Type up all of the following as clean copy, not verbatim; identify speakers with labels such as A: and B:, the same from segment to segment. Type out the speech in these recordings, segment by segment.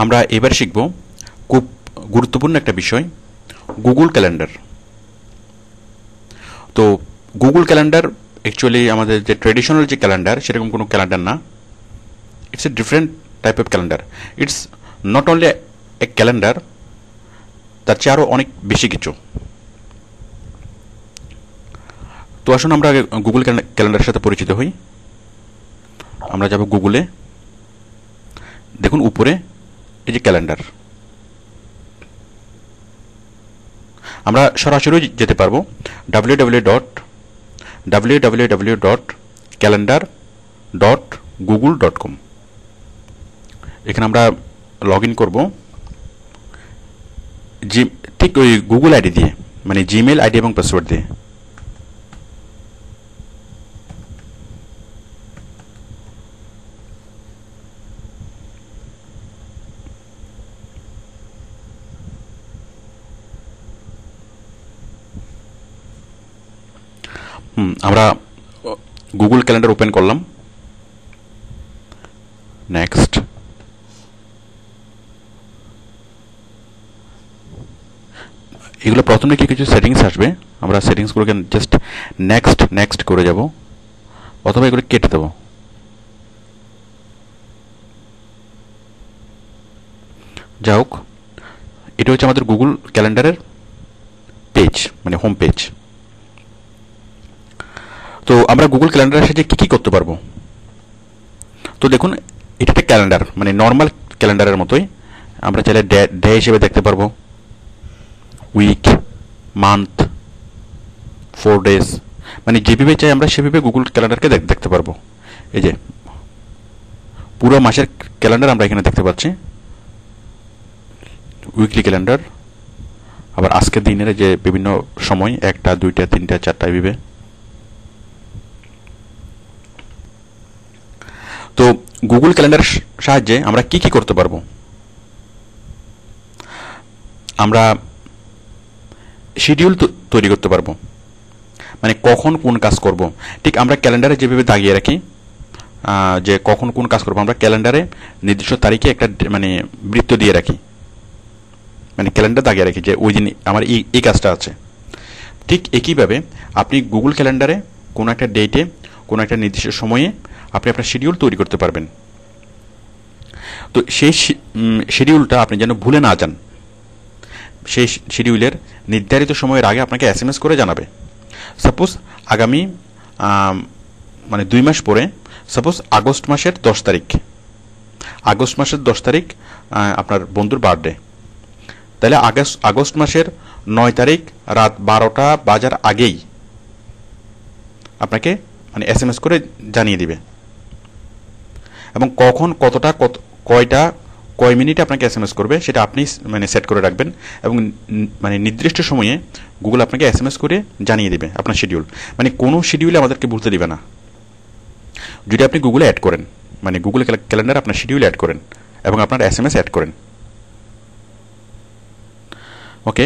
A: আমরা এবার শিখব খুব গুরুত্বপূর্ণ একটা বিষয়, গুগল ক্যালেন্ডার। তো গুগল ক্যালেন্ডার অ্যাকচুয়ালি আমাদের যে ট্রেডিশনাল যে ক্যালেন্ডার সেরকম কোনো ক্যালেন্ডার না। It's a different type of calendar. It's not only a calendar, তার চেয়ে আরও অনেক বেশি কিছু। তো আসুন আমরা আগে গুগল ক্যালেন্ডারের সাথে পরিচিত হই। আমরা যাব গুগলে, দেখুন উপরে এই যে ক্যালেন্ডার, আমরা সরাসরি যেতে পারবো www.calendar.google.com। এখানে আমরা লগ ইন করবো ঠিক ওই গুগল আইডি দিয়ে, মানে জিমেল আইডি এবং পাসওয়ার্ড দিয়ে। আমরা গুগল ক্যালেন্ডার ওপেন করলাম। নেক্সট, এগুলো প্রথমে কিছু সেটিংস আসবে, আমরা সেটিংসগুলোকে জাস্ট নেক্সট করে যাব, অথবা এগুলো কেটে দেবো। যাই হোক, এটা হচ্ছে আমাদের গুগল ক্যালেন্ডারের পেজ, মানে হোম পেজ। তো আমরা গুগল ক্যালেন্ডারের সাথে কি করতে পারবো? তো দেখুন, এটা একটা ক্যালেন্ডার, মানে নর্মাল ক্যালেন্ডারের মতোই। আমরা চাইলে ডে হিসেবে দেখতে পারবো, উইক, মান্থ, 4 days, মানে যেভাবে চাই আমরা সেভাবে গুগল ক্যালেন্ডারকে দেখতে পারবো। এই যে পুরো মাসের ক্যালেন্ডার আমরা এখানে দেখতে পাচ্ছি, উইকলি ক্যালেন্ডার, আবার আজকের দিনের যে বিভিন্ন সময়, 1টা 2টা 3টা 4টা এইভাবে। তো গুগল ক্যালেন্ডারের সাহায্যে আমরা কি করতে পারবো? আমরা শিডিউল তৈরি করতে পারবো, মানে কখন কোন কাজ করব। ঠিক আমরা ক্যালেন্ডারে যেভাবে দাগিয়ে রাখি যে কখন কোন কাজ করবো, আমরা ক্যালেন্ডারে নির্দিষ্ট তারিখে একটা মানে বৃত্ত দিয়ে রাখি, মানে ক্যালেন্ডার দাগিয়ে রাখি যে ওই দিন আমার এই কাজটা আছে। ঠিক একইভাবে আপনি গুগল ক্যালেন্ডারে কোনো একটা ডেটে, কোনো একটা নির্দিষ্ট সময়ে আপনি আপনার শিডিউল তৈরি করতে পারবেন। তো সেই শিডিউলটা আপনি যেন ভুলে না যান, সেই শিডিউলের নির্ধারিত সময়ের আগে আপনাকে SMS করে জানাবে। সাপোজ আগামী মানে 2 মাস পরে, সাপোজ আগস্ট মাসের 10 তারিখ, আপনার বন্ধুর বার্থডে, তাহলে আগস্ট মাসের 9 তারিখ রাত 12টা বাজার আগেই আপনাকে মানে SMS করে জানিয়ে দিবে, এবং কখন কতটা কয় মিনিটে আপনাকে SMS করবে সেটা আপনি মানে সেট করে রাখবেন, এবং মানে নির্দিষ্ট সময়ে গুগল আপনাকে SMS করে জানিয়ে দিবে আপনার শিডিউল। মানে কোনো শিডিউলে আমাদেরকে ভুলতে দিবে না যদি আপনি গুগলে অ্যাড করেন, মানে গুগল ক্যালেন্ডার আপনার শিডিউল অ্যাড করেন এবং আপনার SMS অ্যাড করেন। ওকে,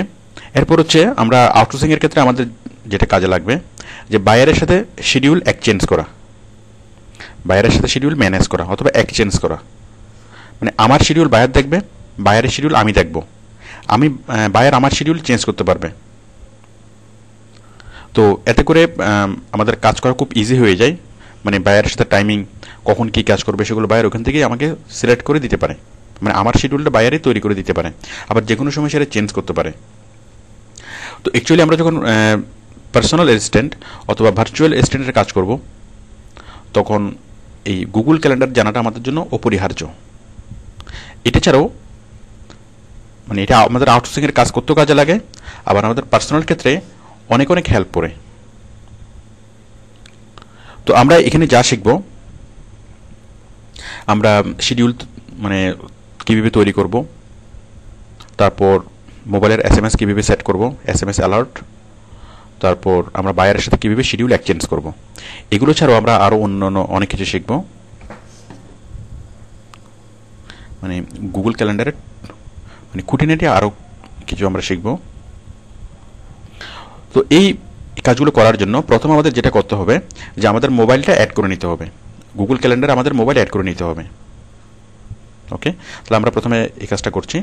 A: এরপর হচ্ছে আমরা আউটসোর্সিং এর ক্ষেত্রে আমাদের যেটা কাজে লাগবে, যে বায়ারের সাথে শিডিউল এক্সচেঞ্জ করা, বায়ারের সাথে শিডিউল ম্যানেজ করা অথবা এক্সচেঞ্জ করা। মানে আমার শিডিউল বায়ার দেখবে, বায়ারের শিডিউল আমি দেখব, বায়ার আমার শিডিউল চেঞ্জ করতে পারবে। তো এতে করে আমাদের কাজ করা খুব ইজি হয়ে যায়, মানে বায়ারের সাথে টাইমিং, কখন কি কাজ করবে সেগুলো বায়ার ওখান থেকেই আমাকে সিলেক্ট করে দিতে পারে, মানে আমার শিডিউলটা বায়ারই তৈরি করে দিতে পারে, আবার যে কোনো সময় সেটা চেঞ্জ করতে পারে। তো অ্যাকচুয়ালি আমরা যখন পার্সোনাল অ্যাসিস্ট্যান্ট অথবা ভার্চুয়াল অ্যাসিস্ট্যান্টের কাজ করব, তখন এই গুগল ক্যালেন্ডার জানাটা আমাদের জন্য অপরিহার্য। এটা ছাড়াও মানে এটা আমাদের আউটসোর্সিং এর কাজ করতেও কাজে লাগে, আবার আমাদের পার্সোনাল ক্ষেত্রে অনেক হেল্প করে। তো আমরা এখানে যা শিখব, আমরা শিডিউল মানে কীভাবে তৈরি করব, তারপর মোবাইলের SMS কীভাবে সেট করব, SMS অ্যালার্ট, তারপর আমরা বায়ারের সাথে কীভাবে শিডিউল এক্সচেঞ্জ করব। এগুলো ছাড়াও আমরা আরও অন্যান্য অনেক কিছু শিখব, মানে গুগল ক্যালেন্ডারের মানে খুঁটিনাটি আরও কিছু আমরা শিখব। তো এই কাজগুলো করার জন্য প্রথম আমাদের যেটা করতে হবে, যে আমাদের মোবাইলটা অ্যাড করে নিতে হবে, গুগল ক্যালেন্ডারে আমাদের মোবাইল অ্যাড করে নিতে হবে। ওকে, তাহলে আমরা প্রথমে এই কাজটা করছি,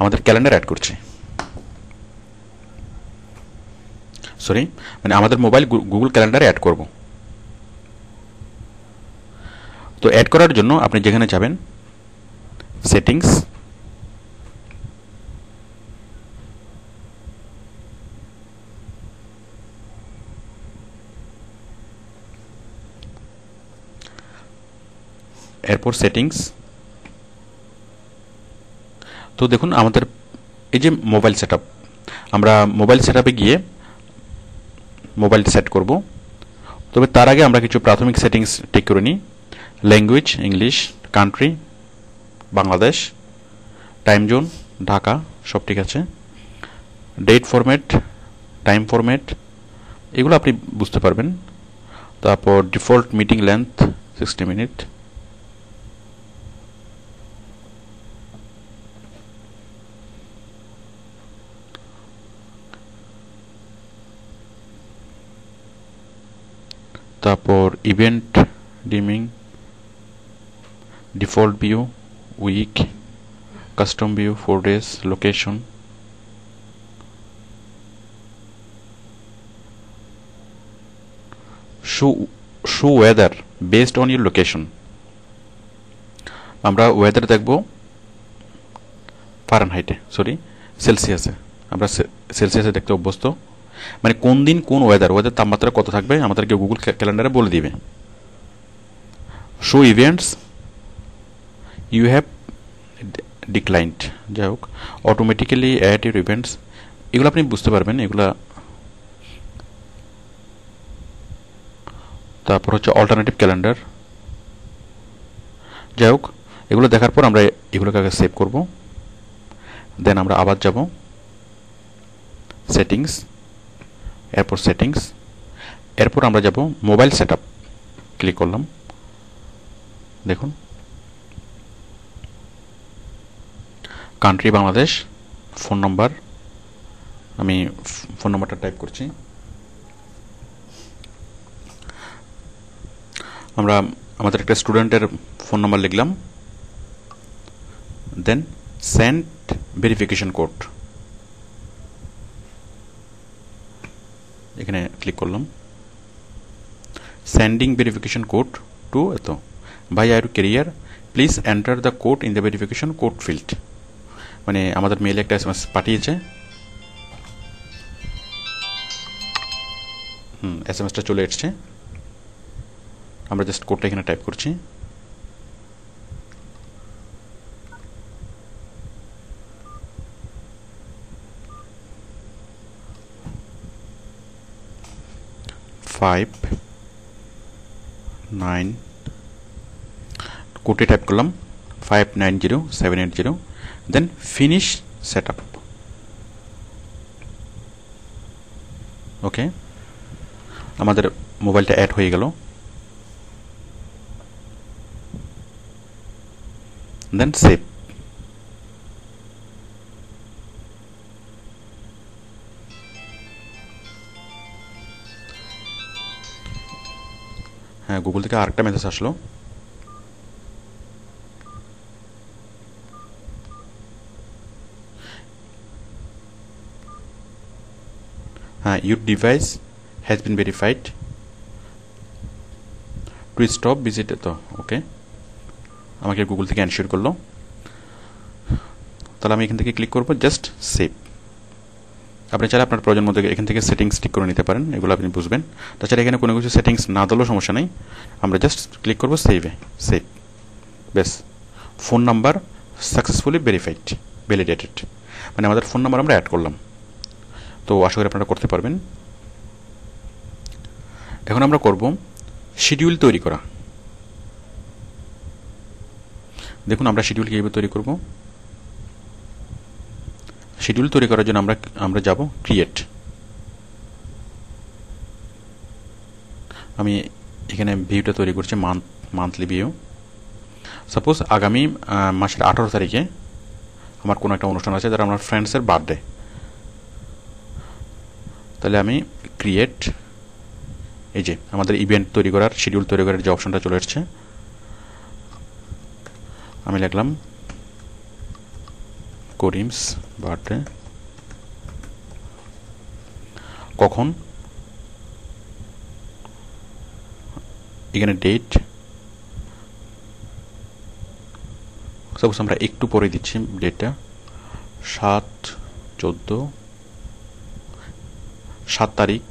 A: আমাদের ক্যালেন্ডার অ্যাড করছি, সরি মানে আমাদের মোবাইল গুগল ক্যালেন্ডারে অ্যাড করব। তো অ্যাড করার জন্য আপনি যেখানে যাবেন সেটিংস, এরপর সেটিংস। তো দেখুন আমাদের এই যে মোবাইল সেটআপ, আমরা মোবাইল সেটআপে গিয়ে মোবাইল সেট করব। তবে তার আগে আমরা কিছু প্রাথমিক সেটিংস ঠিক করে নিই। Language English, country Bangladesh, time zone Dhaka, সব ঠিক আছে। ডেট ফরম্যাট, টাইম ফরম্যাট এগুলো আপনি বুঝতে পারবেন। তারপর ডিফল্ট মিটিং লেন্থ 60 মিনিট, তারপর event dimming, default view week, custom view 4 days, location, show weather based on your location. আমরা ওয়েদার দেখব ফারেনহাইটে, সরি সেলসিয়াসে, আমরা সেলসিয়াসে দেখতে অভ্যস্ত, মানে কোন দিন কোন ওয়েদার তাপমাত্রা কত থাকবে আমাদেরকে গুগল ক্যালেন্ডারে বলে দিবে। Show events you have declined, যাই হোক অটোমেটিক্যালি অ্যাড ইউর ইভেন্টস, এগুলো আপনি বুঝতে পারবেন এগুলা। তারপর হচ্ছে অল্টারনেটিভ ক্যালেন্ডার, যাই হোক এগুলো দেখার পর আমরা এগুলোকে আগে সেভ করব, দেন আমরা আবার যাব সেটিংস, এরপর সেটিংস, এরপর আমরা যাব মোবাইল সেটআপ, ক্লিক করলাম। দেখুন কান্ট্রি বাংলাদেশ, ফোন নাম্বার, আমি ফোন নাম্বারটা টাইপ করছি। আমরা আমাদের একটা স্টুডেন্টের ফোন নাম্বার লিখলাম, দেন সেন্ড ভেরিফিকেশন কোড, এখানে ক্লিক করলাম। সেন্ডিং ভেরিফিকেশন কোড টু এত via your carrier, please enter the code in the verification code field, মানে আমাদের মেইলে একটা এসএমএস পাঠিয়েছে, এসএমএসটা চলে এসছে, আমরা জাস্ট কোডটা এখানে টাইপ করছি। কোডে টাইপ করলাম 590780, দেন ফিনিশ সেটআপ। ওকে, আমাদের মোবাইলটা অ্যাড হয়ে গেল, দেন সেভ। হ্যাঁ, গুগল থেকে আরেকটা মেসেজ আসলো, হ্যাঁ your device has been verified to stop visit. তো ওকে, আমাকে গুগল থেকে এনশিওর করলো, তাহলে আমি এখান থেকে ক্লিক করবো জাস্ট সেভ। আপনি চাইলে আপনার প্রয়োজন মতো এখান থেকে সেটিংস ঠিক করে নিতে পারেন, এগুলো আপনি বুঝবেন। তাছাড়া এখানে কোনো কিছু সেটিংস না দিলেও সমস্যা নেই, আমরা জাস্ট ক্লিক করবো সেভে, সেভ, বেশ। ফোন নাম্বার সাকসেসফুলি ভ্যালিডেটেড, মানে আমাদের ফোন নাম্বার আমরা অ্যাড করলাম। তো আশা করি আপনারা করতে পারবেন। এখন আমরা করব শিডিউল তৈরি করা। দেখুন আমরা শিডিউল কীভাবে তৈরি করব। শিডিউল তৈরি করার জন্য আমরা যাব ক্রিয়েট। আমি এখানে ভিউটা তৈরি করছি মান্থলি ভিউ। সাপোজ আগামী মাসের 18 তারিখে আমার কোনো একটা অনুষ্ঠান আছে, যারা আমার ফ্রেন্ডসের বার্থডে, তাহলে আমি ক্রিয়েট এই যে আমাদের ইভেন্ট তৈরি করার, শিডিউল তৈরি করার যে অপশনটা চলে আসছে, আমি লিখলাম করিমস বার্থডে, কখন, এখানে ডেট, সাপোজ আমরা একটু পরে দিচ্ছি ডেটটা, 7 তারিখ,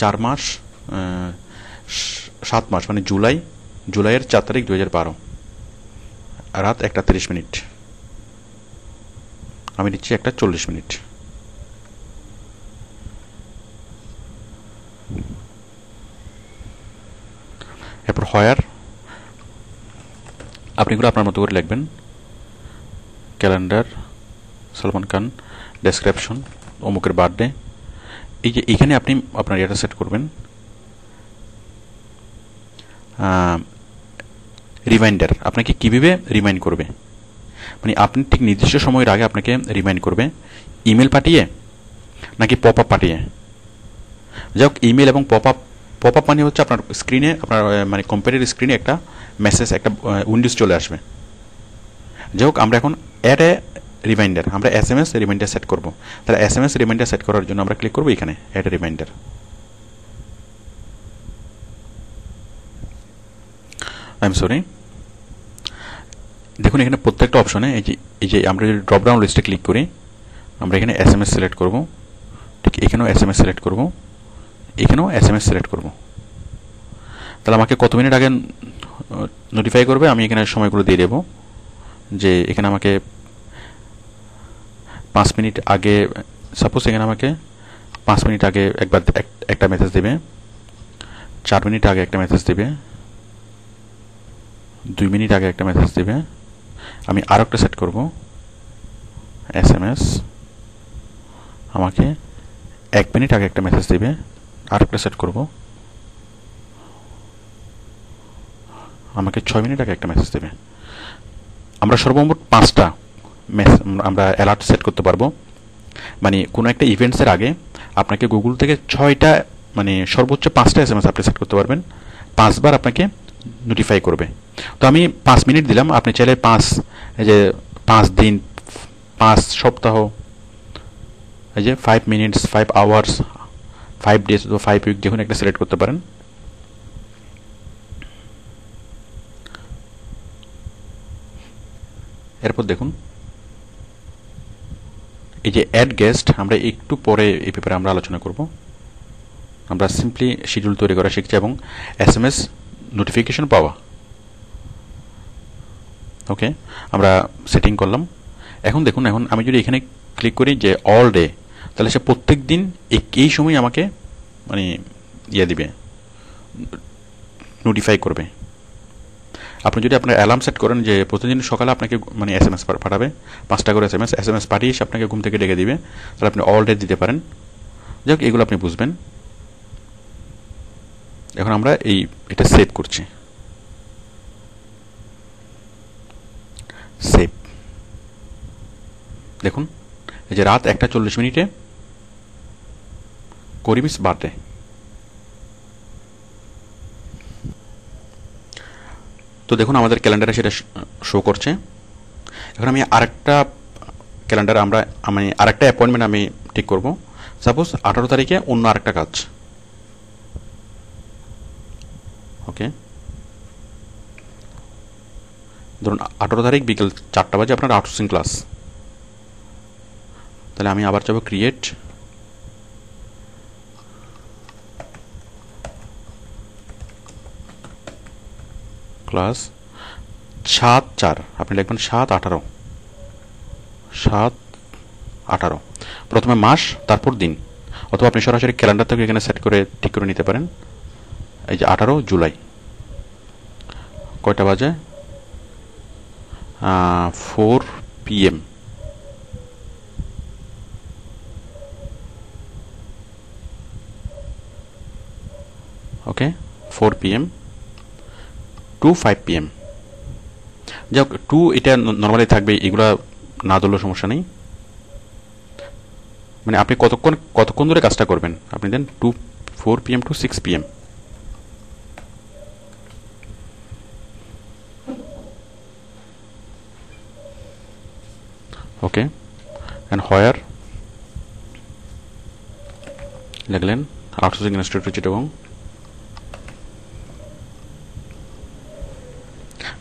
A: 4 মাস, 7 মাস মানে জুলাইয়ের 4 তারিখ 2012, রাত 1টা 30 মিনিট, আমি দিচ্ছি 1টা 40 মিনিট। এরপর হোয়ার, আপনি এগুলো আপনার মতো করে লিখবেন, ক্যালেন্ডার সালমান খান, ডেসক্রিপশন অমুকের বার্থডে। এই যে এখানে আপনি আপনার এটা সেট করবেন রিমাইন্ডার, আপনাকে কীভাবে রিমাইন্ড করবে, মানে আপনি ঠিক নির্দিষ্ট সময়ের আগে আপনাকে রিমাইন্ড করবে ইমেল পাঠিয়ে নাকি পপ আপ পাঠিয়ে। যাই হোক, ইমেল এবং পপ আপ মানে হচ্ছে আপনার স্ক্রিনে, আপনার মানে কম্পিউটারের স্ক্রিনে একটা মেসেজ, একটা উইন্ডোজ চলে আসবে। যাই হোক, আমরা এখন অ্যাড এ রিমাইন্ডার, আমরা SMS রিমাইন্ডার সেট করব। তাহলে SMS রিমাইন্ডার সেট করার জন্য আমরা ক্লিক করব এখানে add a reminder. I am sorry, দেখুন এখানে প্রত্যেকটা অপশনে এই যে আমরা যদি ড্রপ ডাউন লিস্টে ক্লিক করি, আমরা এখানে SMS সিলেক্ট করব, ঠিক এখানেও SMS সিলেক্ট করব, এখানেও SMS সিলেক্ট করব। তাহলে আমাকে কত মিনিট আগে নোটিফাই করবে, আমি এখানে সময়গুলো দিয়ে দেব, যে এখানে আমাকে 5 মিনিট আগে, সাপোজ এখানে আমাকে 5 মিনিট আগে একবার একটা মেসেজ দেবে, 4 মিনিট আগে একটা মেসেজ দেবে, 2 মিনিট আগে একটা মেসেজ দেবে। আমি আরও একটা সেট করব, SMS আমাকে 1 মিনিট আগে একটা মেসেজ দেবে, আর একটা সেট করব, আমাকে 6 মিনিট আগে একটা মেসেজ দেবে। আমরা সর্বমোট 5টা আমরা অ্যালার্ট সেট করতে পারবো, মানে কোনো একটা ইভেন্টসের আগে আপনাকে গুগল থেকে 6টা মানে সর্বোচ্চ 5টা SMS আপনি সেট করতে পারবেন, 5 বার আপনাকে নোটিফাই করবে। তো আমি 5 মিনিট দিলাম, আপনি চাইলে 5 দিন, 5 সপ্তাহ, এই যে 5 মিনিটস, 5 আওয়ার্স, 5 ডেজ, 5 উইক, যে কোনো একটা সিলেক্ট করতে পারেন। এরপর দেখুন এই যে অ্যাড গেস্ট, আমরা একটু পরে এই ব্যাপারে আমরা আলোচনা করব। আমরা সিম্পলি শিডিউল তৈরি করা শিখছি এবং SMS নোটিফিকেশন পাওয়া। ওকে, আমরা সেটিং করলাম। এখন দেখুন, এখন আমি যদি এখানে ক্লিক করি যে অল ডে, তাহলে সে প্রত্যেক দিন এই সময় আমাকে মানে দিবে, নোটিফাই করবে। আপনি যদি আপনার অ্যালার্ম সেট করেন যে প্রতিদিন সকালে আপনাকে মানে SMS পাঠাবে, 5টা করে SMS পাঠিয়ে এসে আপনাকে ঘুম থেকে ডেকে দিবে, তাহলে আপনি অল ডে দিতে পারেন। যাই হোক, এগুলো আপনি বুঝবেন। এখন আমরা এটা সেভ করছি, সেভ। দেখুন এই যে রাত 1টা 40 মিনিটে করিমস বার্থডে। তো দেখুন আমাদের ক্যালেন্ডারে সেটা শো করছে। এখন আমি আরেকটা ক্যালেন্ডার আমি আরেকটা অ্যাপয়েন্টমেন্ট আমি ঠিক করব। সাপোজ 18 তারিখে অন্য আরেকটা কাজ। ওকে, ধরুন 18 তারিখ বিকেল 4টা বাজে আপনার আউটসোর্সিং ক্লাস। তাহলে আমি আবার যাব ক্রিয়েট, ক্লাস 7/4, আপনি লিখবেন 7/18, 7/18, প্রথমে মাস তারপর দিন, অথবা আপনি সরাসরি ক্যালেন্ডার থেকে এখানে সেট করে ঠিক করে নিতে পারেন। এই যে 18 জুলাই, কয়টা বাজে? 4 PM। ওকে, 4 PM টু 5 PM। যাই হোক, 2 এটা নর্মালি থাকবে, এগুলা না ধরলেও সমস্যা নেই। মানে আপনি কতক্ষণ ধরে কাজটা করবেন, আপনি দেন 4 PM to 6 PM। Okay, and where লিখলেন আউটসোর্সিং ইনস্টিটিউট চিটাগং।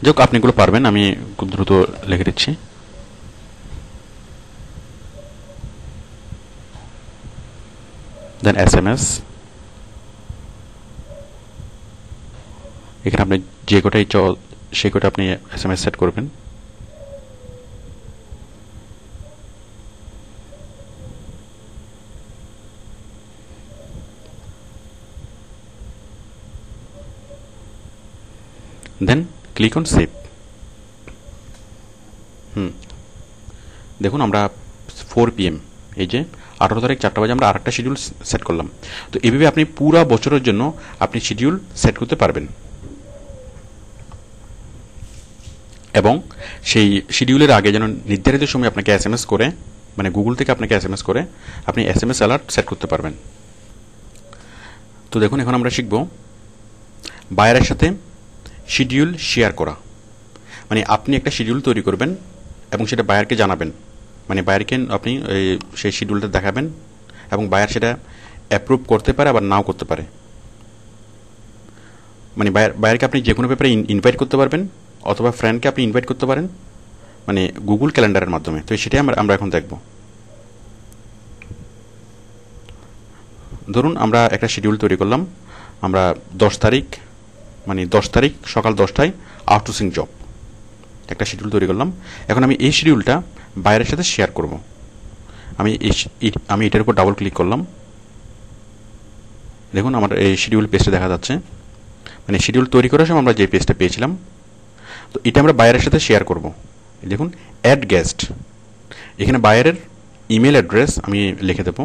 A: যাক, আপনি এগুলো পারবেন, আমি খুব দ্রুত লিখে দিচ্ছি। দেন SMS, এখানে আপনি যে কোটা ইচ্ছা সেই কোটা আপনি SMS সেট করবেন। দেন ক্লিক অন সেভ। দেখুন আমরা 4 PM, এই যে 18 তারিখ 4টা বাজে আমরা আরেকটা শিডিউল সেট করলাম। তো এইভাবে আপনি পুরো বছরের জন্য আপনি শিডিউল সেট করতে পারবেন, এবং সেই শিডিউলের আগে যেন নির্ধারিত সময় আপনাকে SMS করে, মানে গুগল থেকে আপনাকে SMS করে আপনি SMS অ্যালার্ট সেট করতে পারবেন। তো দেখুন, এখন আমরা শিখব বায়ারের সাথে শিডিউল শেয়ার করা। মানে আপনি একটা শিডিউল তৈরি করবেন এবং সেটা বায়ারকে জানাবেন, মানে বায়ারকে আপনি সেই শিডিউলটা দেখাবেন এবং বায়ার সেটা অ্যাপ্রুভ করতে পারে আবার নাও করতে পারে। মানে বায়ারকে আপনি যে কোনো ব্যাপারে ইনভাইট করতে পারবেন, অথবা ফ্রেন্ডকে আপনি ইনভাইট করতে পারেন, মানে গুগল ক্যালেন্ডারের মাধ্যমে। তো সেটাই আমরা এখন দেখব। ধরুন আমরা একটা শিডিউল তৈরি করলাম, আমরা 10 তারিখ, মানে 10 তারিখ সকাল 10টায় আউটসোর্সিং জব একটা শিডিউল তৈরি করলাম। এখন আমি এই শিডিউলটা বায়ারের সাথে শেয়ার করব। আমি এটার উপর ডাবল ক্লিক করলাম। দেখুন আমার এই শিডিউল পেজটা দেখা যাচ্ছে, মানে শিডিউল তৈরি করার সময় আমরা যে পেজটা পেয়েছিলাম। তো এটা আমরা বায়ারের সাথে শেয়ার করব। দেখুন অ্যাড গেস্ট, এখানে বায়ারের ইমেল অ্যাড্রেস আমি লিখে দেবো,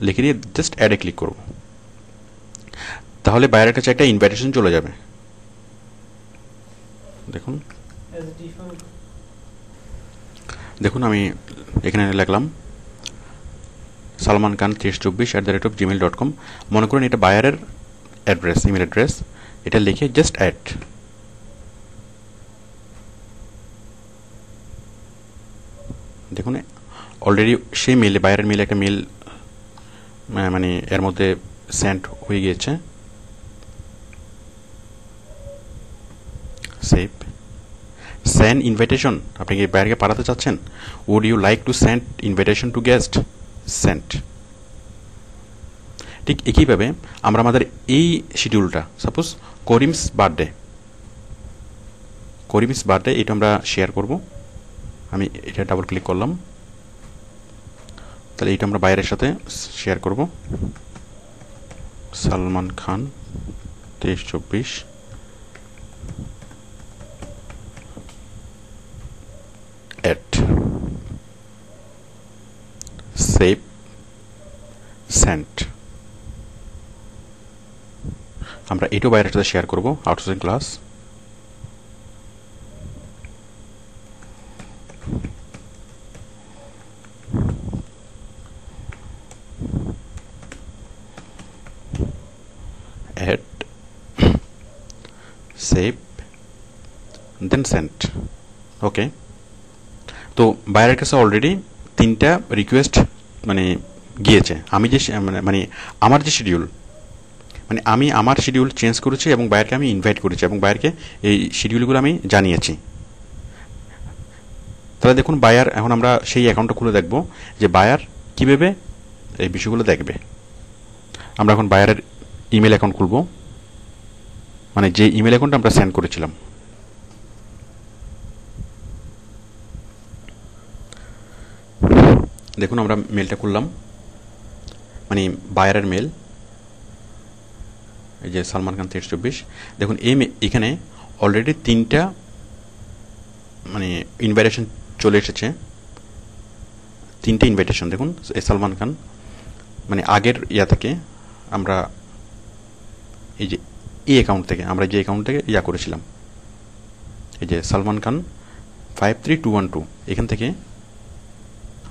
A: লিখে দিয়ে জাস্ট অ্যাডে ক্লিক করব। তাহলে বায়ারের কাছে একটা ইনভাইটেশন চলে যাবে। দেখুন আমি এখানে লিখলাম সালমান খান 3024@gmail.com। মনে করুন এটা বায়ারের অ্যাড্রেস, ইমেল অ্যাড্রেস। এটা লিখে জাস্ট অ্যাড। দেখুন অলরেডি সেই মেলে, বায়ারের মেলে একটা মেল মানে এর মধ্যে সেন্ড হয়ে গিয়েছে। সেভ। সেন্ড ইনভাইটেশন, আপনি কি বায়ারকে পাঠাতে চাচ্ছেন? Would you like to send invitation to guest? Send. ঠিক একইভাবে আমরা আমাদের এই শিডিউলটা, সাপোজ করিমস বার্থডে, এটা আমরা শেয়ার করব। আমি এটা ডাবল ক্লিক করলাম, তাহলে এটা আমরা বায়ারের সাথে শেয়ার করব। Salman Khan 2324 save, send. আমরা এটাও বায়ারের সাথে শেয়ার করব, outsourcing class. Add, save, then send. Okay, তো বায়ারের কাছে অলরেডি 3টা রিকোয়েস্ট মানে গিয়েছে। আমি যে মানে আমার যে শিডিউল, মানে আমি আমার শিডিউল চেঞ্জ করেছি এবং বায়ারকে আমি ইনভাইট করেছি এবং বায়ারকে এই শিডিউলগুলো আমি জানিয়েছি। তাহলে দেখুন বায়ার, এখন আমরা সেই অ্যাকাউন্টটা খুলে দেখব যে বায়ার কীভাবে এই বিষয়গুলো দেখবে। আমরা এখন বায়ারের ইমেল অ্যাকাউন্ট খুলব, মানে যে ইমেল অ্যাকাউন্টটা আমরা সেন্ড করেছিলাম। দেখুন আমরা মেলটা খুললাম, মানে বায়ারের মেল, এই যে সালমান খান 2324। দেখুন এখানে অলরেডি 3টা মানে ইনভাইটেশন চলে এসেছে, 3টে ইনভাইটেশন। দেখুন এই সালমান খান, মানে আগের থেকে আমরা এই যে এই অ্যাকাউন্ট থেকে, আমরা যে অ্যাকাউন্ট থেকে করেছিলাম, এই যে সালমান খান 53212, এখান থেকে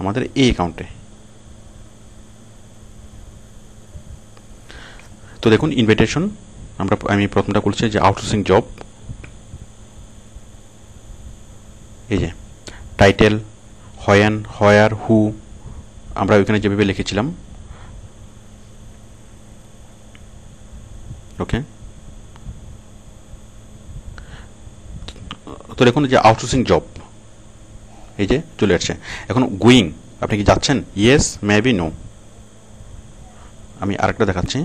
A: আমাদের এই অ্যাকাউন্টে দেখুন ইনভাইটেশন, আমি প্রথমটা করছি যে আউটসোর্সিং জব। এই যে টাইটেল, হোয়েন, হোয়ার, হু, আমরা ওইখানে যেভাবে লিখেছিলাম। ওকে, তো দেখুন যে আউটসোর্সিং জব এই যে চলে আসছে। এখন গোয়িং, আপনি কি যাচ্ছেন? Yes, maybe, no. আমি আরেকটা দেখাচ্ছি।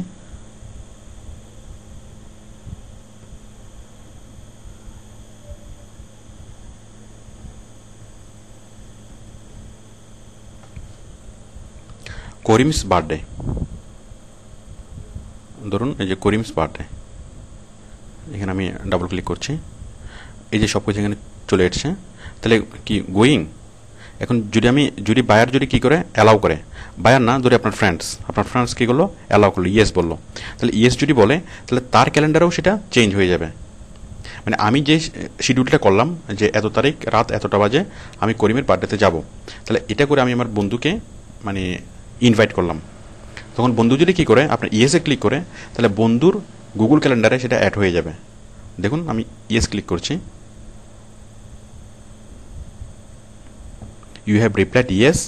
A: করিমস বার্থডে, ধরুন এই যে করিমস বার্থডে, এখানে আমি ডাবল ক্লিক করছি, এই যে সব কিছু এখানে চলে এসছে। তাহলে কি গোয়িং। এখন যদি বায়ার যদি কী করে অ্যালাউ করে, বায়ার না, ধরে আপনার ফ্রেন্ডস কী করলো, অ্যালাউ করলো, ইয়েস বললো, তাহলে ইয়েস যদি বলে তাহলে তার ক্যালেন্ডারেও সেটা চেঞ্জ হয়ে যাবে। মানে আমি যে শিডিউলটা করলাম যে এত তারিখ রাত এতটা বাজে আমি করিমের বার্থডেতে যাব, তাহলে এটা করে আমি আমার বন্ধুকে মানে ইনভাইট করলাম। তখন বন্ধু যদি কী করে আপনার ইয়েসে ক্লিক করে, তাহলে বন্ধুর গুগল ক্যালেন্ডারে সেটা অ্যাড হয়ে যাবে। দেখুন আমি ইয়েস ক্লিক করছি, you have replied yes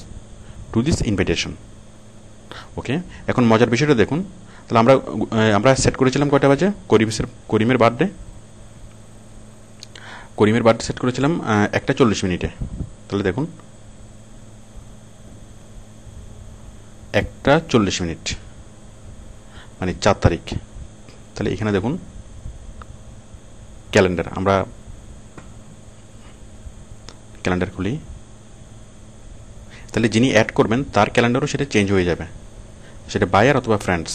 A: to this invitation. Okay, এখন মজার বিষয়টা দেখুন। তাহলে আমরা সেট করেছিলাম কয়টা বাজে করিমের বার্থডে সেট করেছিলাম 1:40। তাহলে দেখুন 1:40 মানে 4 তারিখ। তাহলে এখানে দেখুন ক্যালেন্ডার, আমরা ক্যালেন্ডার খুলি, তাহলে যিনি অ্যাড করবেন তার ক্যালেন্ডারও সেটা চেঞ্জ হয়ে যাবে, সেটা বায়ার অথবা ফ্রেন্ডস।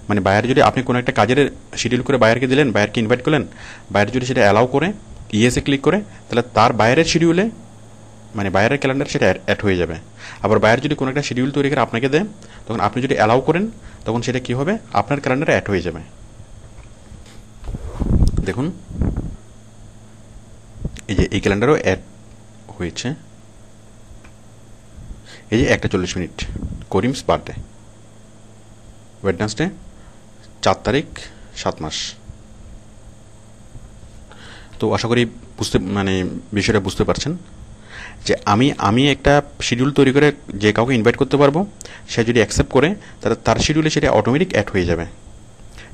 A: মানে বায়ার যদি আপনি কোনো একটা কাজের শিডিউল করে বায়ারকে দিলেন, বায়ারকে ইনভাইট করলেন, বায়ার যদি সেটা অ্যালাউ করে ইয়েসে ক্লিক করে, তাহলে তার বায়ারের শিডিউলে মানে বায়ারের ক্যালেন্ডার সেটা অ্যাড হয়ে যাবে। আবার বায়ার যদি কোনো একটা শিডিউল তৈরি করে আপনাকে দেয়, তখন আপনি যদি অ্যালাউ করেন তখন সেটা কী হবে, আপনার ক্যালেন্ডারে অ্যাড হয়ে যাবে। দেখুন এই যে এই ক্যালেন্ডারও অ্যাড হয়েছে। এই যে 1:40 করিমস বার্থডে, ওয়েডনেসডে 4 তারিখ 7 মাস। তো আশা করি বিষয়টা বুঝতে পারছেন যে আমি একটা শিডিউল তৈরি করে যে কাউকে ইনভাইট করতে পারবো, সে যদি অ্যাকসেপ্ট করে তাহলে তার শিডিউলে সেটা অটোমেটিক অ্যাড হয়ে যাবে।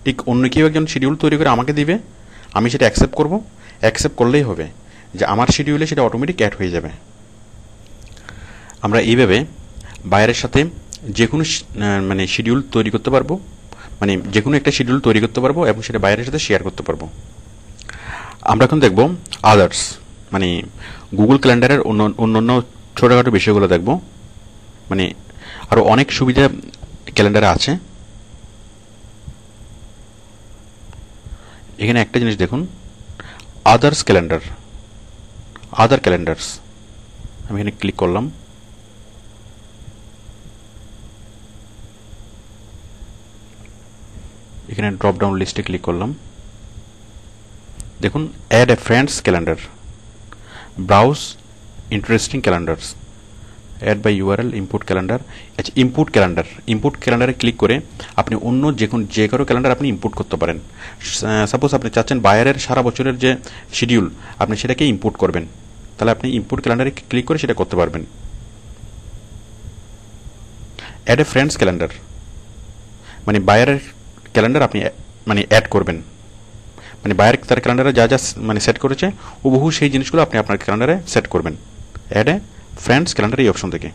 A: ঠিক অন্য কেউ একজন শিডিউল তৈরি করে আমাকে দিবে, আমি সেটা অ্যাকসেপ্ট করব, অ্যাকসেপ্ট করলেই হবে যে আমার শিডিউলে সেটা অটোমেটিক অ্যাড হয়ে যাবে। আমরা এইভাবে বায়ারের সাথে যে কোনো শিডিউল তৈরি করতে পারবো, মানে যে কোনো একটা শিডিউল তৈরি করতে পারবো এবং সেটা বায়ারের সাথে শেয়ার করতে পারবো। আমরা এখন দেখব আদার্স, মানে গুগল ক্যালেন্ডারের অন্যান্য ছোটোখাটো বিষয়গুলো দেখব। মানে আরও অনেক সুবিধা ক্যালেন্ডারে আছে। এখানে একটা জিনিস দেখুন, আদার ক্যালেন্ডার্স। আমি এখানে ক্লিক করলাম, এখানে ড্রপ ডাউন লিস্টে ক্লিক করলাম। দেখুন add a friend's calendar, browse interesting calendars, add by URL, import calendar. আচ্ছা, ইম্পোর্ট ক্যালেন্ডারে ক্লিক করে আপনি অন্য যে কারো ক্যালেন্ডার আপনি ইম্পোর্ট করতে পারেন। সাপোজ আপনি চাচ্ছেন বায়ারের সারা বছরের যে শিডিউল আপনি সেটাকে ইম্পোর্ট করবেন, তাহলে আপনি ইম্পোর্ট ক্যালেন্ডারে ক্লিক করে সেটা করতে পারবেন। অ্যাড এ ফ্রেন্ডস ক্যালেন্ডার মানে বায়ারের ক্যালেন্ডার আপনি অ্যাড করবেন, মানে বায়ার তার ক্যালেন্ডারে যা সেট করেছে হুবহু সেই জিনিসগুলো আপনি আপনার ক্যালেন্ডারে সেট করবেন। অ্যাড এ ফ্রেন্ডস ক্যালেন্ডার এই অপশন থেকে।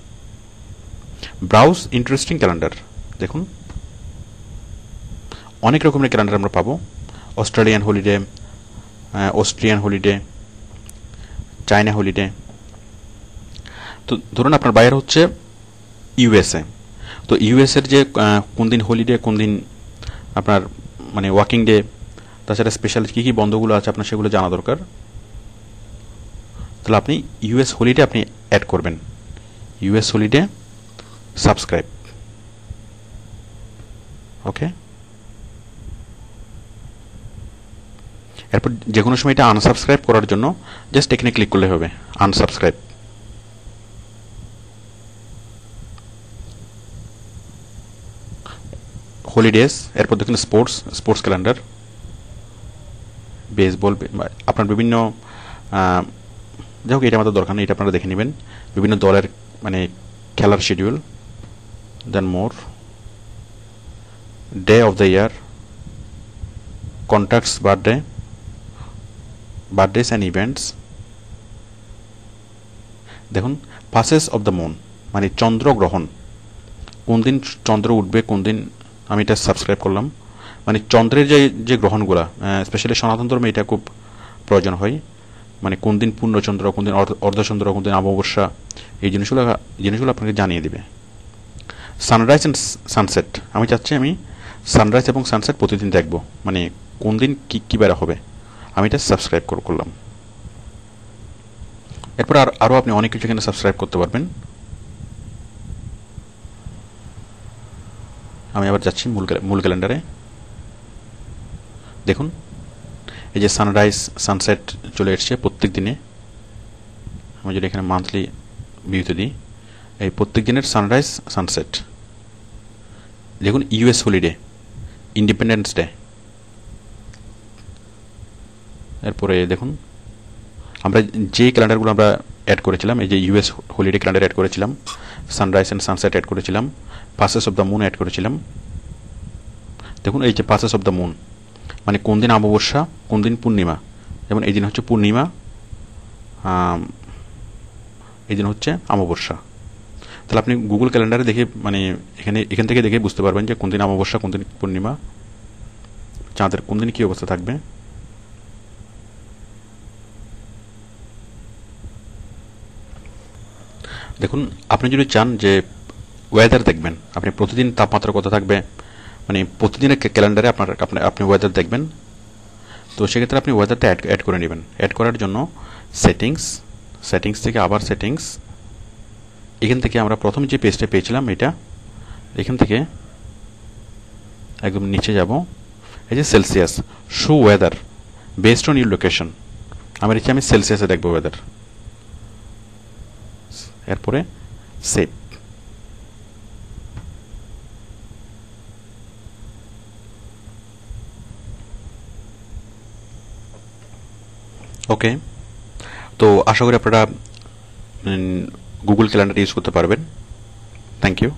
A: ব্রাউজ ইন্টারেস্টিং ক্যালেন্ডার, দেখুন অনেক রকমের ক্যালেন্ডার আমরা পাবো। Australian holiday, Austrian holiday, China holiday. তো ধরুন আপনার বায়ার হচ্ছে ইউএসএ, তো ইউএসএর যে কোন দিন হলিডে, কোন দিন আপনার ওয়ার্কিং ডে, তাছাড়া স্পেশাল কী কী বন্ধগুলো আছে আপনার সেগুলো জানা দরকার। তাহলে আপনি ইউএস হলিডে আপনি অ্যাড করবেন, ইউএস হলিডে সাবস্ক্রাইব। ওকে, এরপর যে কোনো সময় এটা আনসাবস্ক্রাইব করার জন্য জাস্ট এখানে ক্লিক করলে হবে, আনসাবস্ক্রাইব। হলিডেজ, এরপর দেখুন স্পোর্টস ক্যালেন্ডার, বেসবল, আপনার বিভিন্ন যাই হোক এটা আমাদের দরকার নেই, এটা আপনারা দেখে নেবেন। বিভিন্ন দলের মানে খেলার schedule, then more, day of the year, contacts, birthdays and events. দেখুন ফাসেস অফ দ্য মুন মানে চন্দ্রগ্রহণ, কোন দিন চন্দ্র উঠবে, কোন দিন, আমি এটা সাবস্ক্রাইব করলাম। মানে চন্দ্রের যে গ্রহণগুলো, স্পেশালি সনাতন ধর্মে এটা খুব প্রয়োজন হয়, মানে কোন দিন পূর্ণচন্দ্র, কোন দিন অর্ধচন্দ্র, কোন দিন অমাবস্যা, এই জিনিসগুলো আপনাকে জানিয়ে দেবে। সানরাইজ অ্যান্ড সানসেট, আমি চাচ্ছি আমি সানরাইজ এবং সানসেট প্রতিদিন দেখব, মানে কোন দিন কী বেড়া হবে, আমি এটা সাবস্ক্রাইব করলাম। এরপর আরও আপনি অনেক কিছু এখানে সাবস্ক্রাইব করতে পারবেন। আমি আবার যাচ্ছি মূল ক্যালেন্ডারে। দেখুন এই যে সানরাইজ সানসেট চলে এসছে প্রত্যেক দিনে। আমি যদি এখানে মান্থলি ভিউতে দিই, এই প্রত্যেক দিনের সানরাইজ সানসেট। দেখুন ইউএস হলিডে, ইন্ডিপেন্ডেন্স ডে। এরপরে দেখুন আমরা যে ক্যালেন্ডারগুলো আমরা অ্যাড করেছিলাম, এই যে ইউএস হলিডে ক্যালেন্ডার অ্যাড করেছিলাম, সানরাইজ অ্যান্ড সানসেট অ্যাড করেছিলাম, phases of the moon add করেছিলাম। দেখুন এই যে পাসেস অফ দ্য মুন মানে কোন দিন অমাবস্যা, কোন দিন পূর্ণিমা, যেমন এই দিন হচ্ছে পূর্ণিমা, এই দিন হচ্ছে অমাবস্যা। তাহলে আপনি গুগল ক্যালেন্ডারে দেখে মানে এখান থেকে দেখে বুঝতে পারবেন যে কোন দিন অমাবস্যা, কোন দিন পূর্ণিমা, চাঁদের কোন দিন কী অবস্থা থাকবে। দেখুন আপনি যদি চান যে ওয়েদার দেখবেন, আপনি প্রতিদিন তাপমাত্রা কত থাকবে, মানে প্রতিদিনের ক্যালেন্ডারে আপনি ওয়েদার দেখবেন, তো সেক্ষেত্রে আপনি ওয়েদারটা অ্যাড করে নেবেন। অ্যাড করার জন্য সেটিংস থেকে আবার সেটিংস, এখান থেকে আমরা প্রথম যে পেজটা পেয়েছিলাম এটা, এখান থেকে একদম নিচে যাব, এই যে Celsius, show weather based on your location, আমি সেলসিয়াসে দেখবো ওয়েদার। এরপরে সেভ। ওকে, তো আশা করি আপনারা গুগল ক্যালেন্ডার ইউজ করতে পারবেন। Thank you.